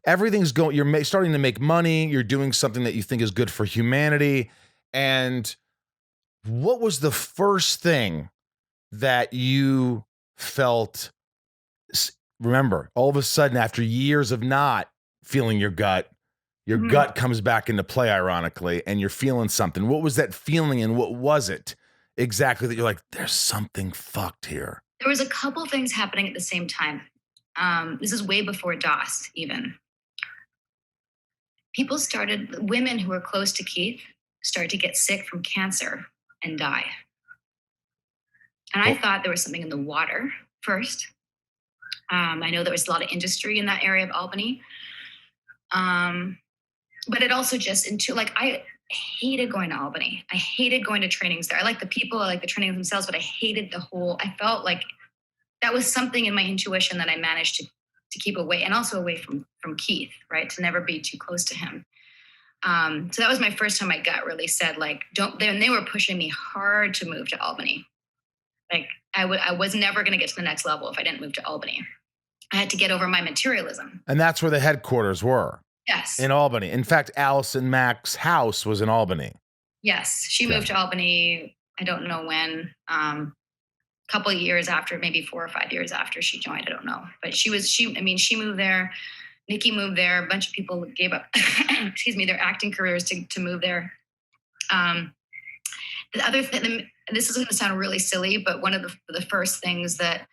everything's going, you're starting to make money. You're doing something that you think is good for humanity. And what was the first thing that you felt? Remember, all of a sudden, after years of not feeling your gut comes back into play, ironically, and you're feeling something. What was that feeling, and what was it exactly that you're like, there's something fucked here? There was a couple things happening at the same time. This is way before DOS even. Women who were close to Keith started to get sick from cancer and die. And I thought there was something in the water first. I know there was a lot of industry in that area of Albany. But it also just I hated going to Albany. I hated going to trainings there. I like the people, I like the trainings themselves, but I hated I felt like that was something in my intuition that I managed to keep away, and also away from Keith, right? To never be too close to him. So that was my first time my gut really said, like, and they were pushing me hard to move to Albany. Like I was never going to get to the next level if I didn't move to Albany. I had to get over my materialism. And that's where the headquarters were. Yes. In Albany. In fact, Allison Mack's house was in Albany. Yes. She moved to Albany, I don't know when, couple of years after, maybe 4 or 5 years after she joined, I don't know. But she moved there. Nikki moved there. A bunch of people gave up, their acting careers to move there. The other thing, this is going to sound really silly, but one of the first things that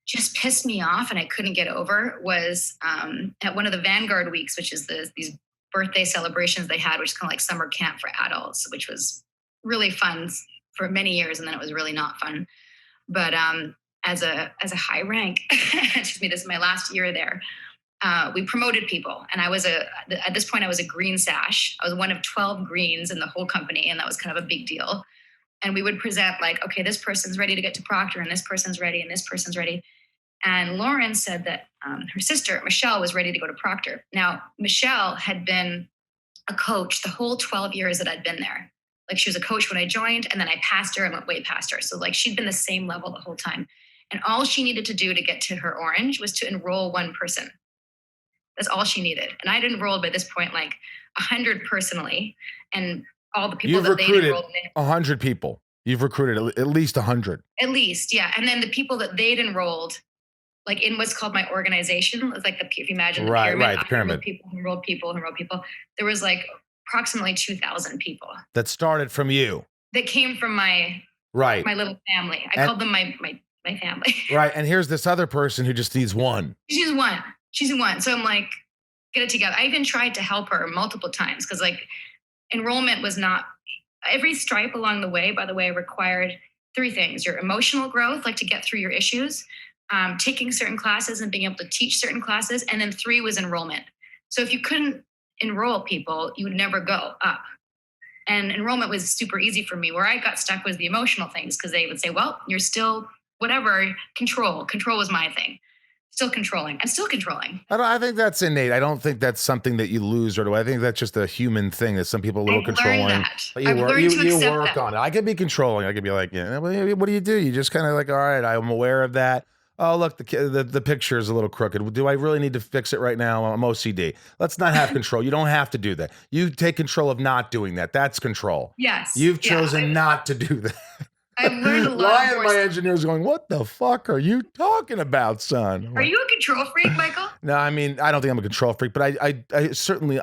just pissed me off and I couldn't get over was at one of the Vanguard weeks, which is these birthday celebrations they had, which is kind of like summer camp for adults, which was really fun for many years, and then it was really not fun. But as a high rank, this is my last year there. We promoted people, and at this point I was a green sash. I was one of 12 greens in the whole company, and that was kind of a big deal. And we would present like, okay, this person's ready to get to Proctor, and this person's ready, and this person's ready. And Lauren said that her sister, Michelle, was ready to go to Proctor. Now, Michelle had been a coach the whole 12 years that I'd been there. Like, she was a coach when I joined, and then I passed her and went way past her. So like, she'd been the same level the whole time. And all she needed to do to get to her orange was to enroll one person. That's all she needed. And I'd enrolled by this point like 100 personally, and all the people that they'd enrolled. 100 people. You've recruited at least 100. At least, yeah. And then the people that they'd enrolled, like in what's called my organization, it's like if you imagine the pyramid. Right, the pyramid. People who enrolled people. There was like approximately 2,000 people. That started from you. That came from my little family. I called them my family. Right, and here's this other person who just needs one. She's one. So I'm like, get it together. I even tried to help her multiple times because like enrollment was not, every stripe along the way, by the way, required 3 things: your emotional growth, like to get through your issues, taking certain classes and being able to teach certain classes. And then 3 was enrollment. So if you couldn't enroll people, you would never go up. And enrollment was super easy for me. Where I got stuck was the emotional things, because they would say, well, you're still whatever, control was my thing. Still controlling. I'm still controlling. I think that's innate. I don't think that's something that you lose right away. I think that's just a human thing that some people are a little controlling. I've learned to accept work that. on it. I could be controlling. I could be like, yeah, what do? You just kind of like, all right, I'm aware of that. Oh, look, the picture is a little crooked. Do I really need to fix it right now? I'm OCD. Let's not have control. You don't have to do that. You take control of not doing that. That's control. Yes. You've chosen not to do that. I've learned a lot. Why are my engineers going, what the fuck are you talking about, son? Are you a control freak, Michael? No, I mean, I don't think I'm a control freak, but I certainly,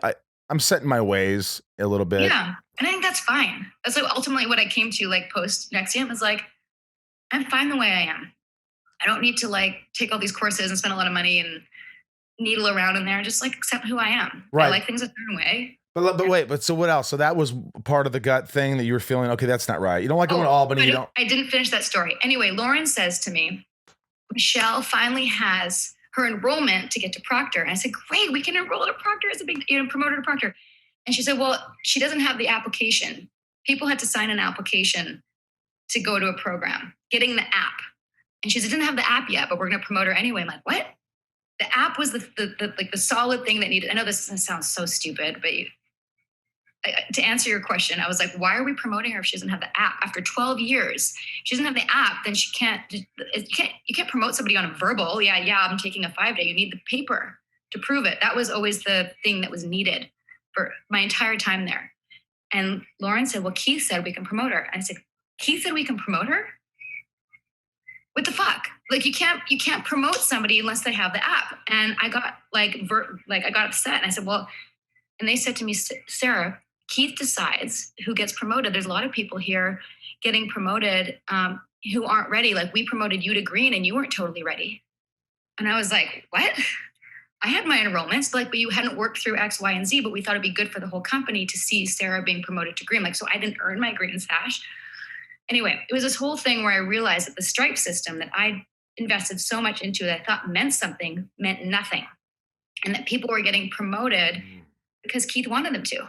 I'm set in my ways a little bit. Yeah, and I think that's fine. That's like ultimately what I came to, like post Nxivm, is like, I'm fine the way I am. I don't need to like take all these courses and spend a lot of money and needle around in there and just like accept who I am. Right. I like things a certain way. But so what else? So that was part of the gut thing that you were feeling, okay, that's not right. You don't like going to Albany. I didn't finish that story. Anyway, Lauren says to me, Michelle finally has her enrollment to get to Proctor. And I said, great, we can enroll at Proctor. It's a big, promote her to Proctor. And she said, well, she doesn't have the application. People had to sign an application to go to a program, getting the app. And she said, didn't have the app yet, but we're going to promote her anyway. I'm like, what? The app was the solid thing that needed. I know this sounds so stupid, but to answer your question, I was like, why are we promoting her if she doesn't have the app? After 12 years, she doesn't have the app, then you can't promote somebody on a verbal. Yeah, I'm taking a 5-day. You need the paper to prove it. That was always the thing that was needed for my entire time there. And Lauren said, well, Keith said we can promote her. And I said, Keith said we can promote her? What the fuck? Like you can't promote somebody unless they have the app. And I got I got upset. And I said, well, and they said to me, Sarah, Keith decides who gets promoted. There's a lot of people here getting promoted who aren't ready. Like we promoted you to green and you weren't totally ready. And I was like, what? I had my enrollments, like, but you hadn't worked through X, Y, and Z, but we thought it'd be good for the whole company to see Sarah being promoted to green. Like, so I didn't earn my green sash. Anyway, it was this whole thing where I realized that the stripe system that I invested so much into that I thought meant something meant nothing. And that people were getting promoted because Keith wanted them to.